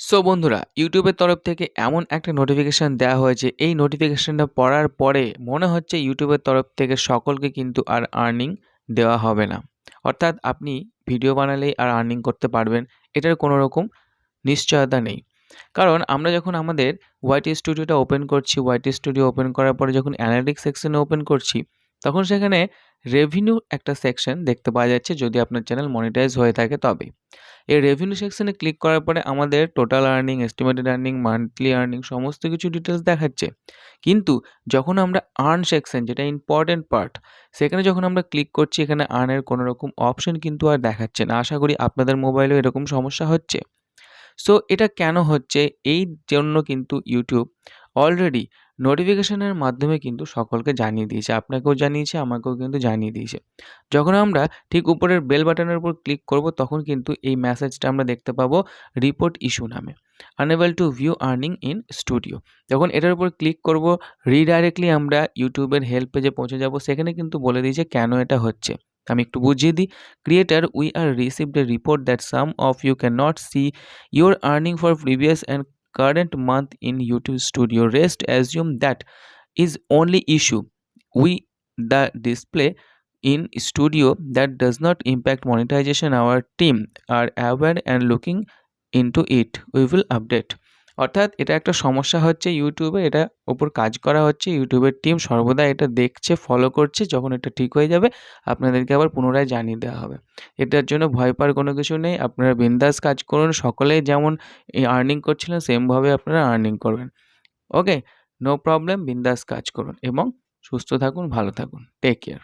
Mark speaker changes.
Speaker 1: So বন্ধুরা, ইউটিউবের তরফ থেকে এমন একটা নোটিফিকেশন দেওয়া হয়েছে, এই নোটিফিকেশনটা পড়ার পরে মনে হচ্ছে ইউটিউবের তরফ থেকে সকলকে কিন্তু আর আর্নিং দেওয়া হবে না। অর্থাৎ আপনি ভিডিও বানালেই আর আর্নিং করতে পারবেন, এটার কোনো রকম নিশ্চয়তা নেই। কারণ আমরা যখন আমাদের ওয়াইটি স্টুডিওটা ওপেন করছি, ওয়াইটি স্টুডিও ওপেন করার পরে যখন অ্যানালিটিক্স সেকশনে ওপেন করছি, তখন সেখানে রেভিনিউ একটা সেকশন দেখতে পাওয়া যাচ্ছে যদি আপনার চ্যানেল মনিটাইজ হয়ে থাকে তবে। এই রেভিনিউ সেকশনে ক্লিক করার পরে আমাদের total earning, estimated earning, monthly earning সমস্ত কিছু ডিটেলস দেখাচ্ছে। কিন্তু যখন আমরা আর্ন সেকশন, যেটা ইম্পর্টেন্ট পার্ট, সেখানে যখন আমরা ক্লিক করছি এখানে আর্নের কোনো রকম অপশন কিন্তু আর দেখাচ্ছে না। আশা করি আপনাদের মোবাইলেও এরকম সমস্যা হচ্ছে। সো এটা কেন হচ্ছে? এই জন্য কিন্তু ইউটিউব অলরেডি নোটিফিকেশনের মাধ্যমে কিন্তু সকলকে জানিয়ে দিয়েছে। আপনাকেও জানিয়েছে, আমাকেও কিন্তু জানিয়ে দিয়েছে। যখন আমরা ঠিক উপরের বেল বাটনের উপর ক্লিক করব তখন কিন্তু এই মেসেজটা আমরা দেখতে পাবো, রিপোর্ট ইস্যু নামে। Unable to view earning in studio. যখন এটার উপর ক্লিক করব, রিডাইরেক্টলি আমরা ইউটিউবের হেল্প পেজে পৌঁছে যাব। সেখানে কিন্তু বলে দিয়েছে কেন এটা হচ্ছে। আমি একটু বুঝিয়ে দিই। Creator, we are received a report that some of you can not see your earning for previous and current month in YouTube Studio. Rest assume that is only issue. We the display in Studio that does not impact monetization. Our team are aware and looking into it. We will update. অর্থাৎ এটা একটা সমস্যা হচ্ছে ইউটিউবে, এটা ওপর কাজ করা হচ্ছে। ইউটিউবের টিম সর্বদা এটা দেখছে, ফলো করছে। যখন এটা ঠিক হয়ে যাবে আপনাদেরকে আবার পুনরায় জানিয়ে দেওয়া হবে। এটার জন্য ভয় পাওয়ার কোনো কিছু নেই। আপনারা বিন্দাস কাজ করুন। সকলেই যেমন এই আর্নিং করছিলেন সেমভাবে আপনারা আর্নিং করবেন। ওকে? নো প্রবলেম, বিন্দাস কাজ করুন এবং সুস্থ থাকুন, ভালো থাকুন। Take care.